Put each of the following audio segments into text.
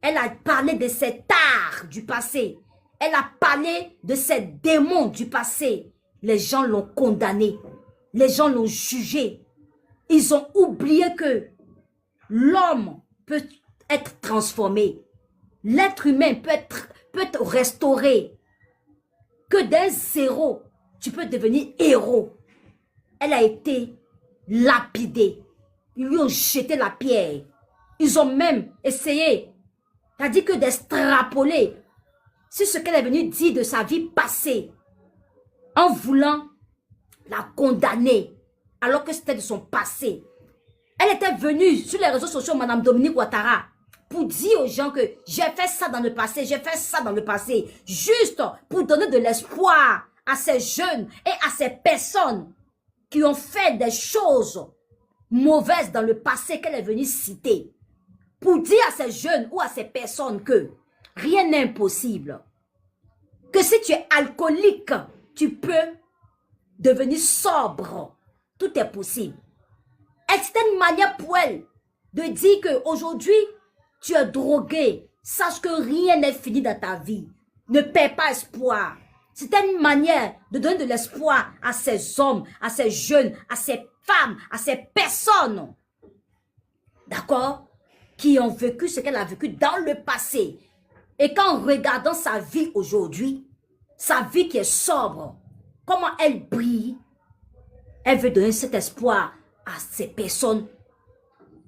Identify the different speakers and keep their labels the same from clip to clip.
Speaker 1: Elle a parlé de ses tares du passé. Elle a parlé de ses démons du passé. Les gens l'ont condamné. Les gens l'ont jugé. Ils ont oublié que l'homme peut être transformé. L'être humain peut être restauré. Que d'un zéro, tu peux devenir héros. Elle a été lapidée. Ils lui ont jeté la pierre. Ils ont même essayé, c'est-à-dire que d'extrapoler sur ce qu'elle est venue dire de sa vie passée, en voulant la condamner, alors que c'était de son passé. Elle était venue sur les réseaux sociaux, Madame Dominique Ouattara, pour dire aux gens que j'ai fait ça dans le passé, j'ai fait ça dans le passé, juste pour donner de l'espoir à ces jeunes et à ces personnes qui ont fait des choses mauvaises dans le passé qu'elle est venue citer. Pour dire à ces jeunes ou à ces personnes que rien n'est impossible. Que si tu es alcoolique, tu peux devenir sobre. Tout est possible. Et c'était une manière pour elle de dire qu'aujourd'hui, tu es drogué. Sache que rien n'est fini dans ta vie. Ne perds pas espoir. C'était une manière de donner de l'espoir à ces hommes, à ces jeunes, à ces femmes, à ces personnes. D'accord? Qui ont vécu ce qu'elle a vécu dans le passé. Et qu'en regardant sa vie aujourd'hui, sa vie qui est sobre, comment elle brille, elle veut donner cet espoir à ces personnes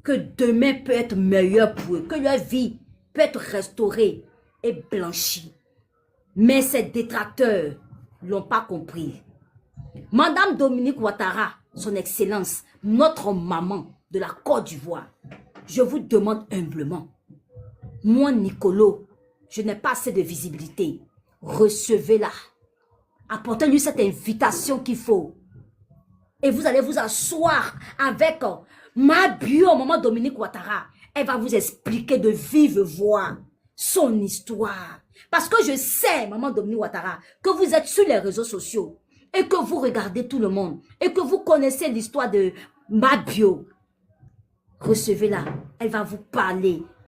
Speaker 1: que demain peut être meilleur pour eux, que leur vie peut être restaurée et blanchie. Mais ces détracteurs ne l'ont pas compris. Madame Dominique Ouattara, son excellence, notre maman de la Côte d'Ivoire, je vous demande humblement, moi Nicolo, je n'ai pas assez de visibilité. Recevez-la. Apportez-lui cette invitation qu'il faut. Et vous allez vous asseoir avec ma bio, maman Dominique Ouattara. Elle va vous expliquer de vive voix son histoire. Parce que je sais, maman Dominique Ouattara, que vous êtes sur les réseaux sociaux et que vous regardez tout le monde et que vous connaissez l'histoire de ma bio. Recevez-la. Elle va vous parler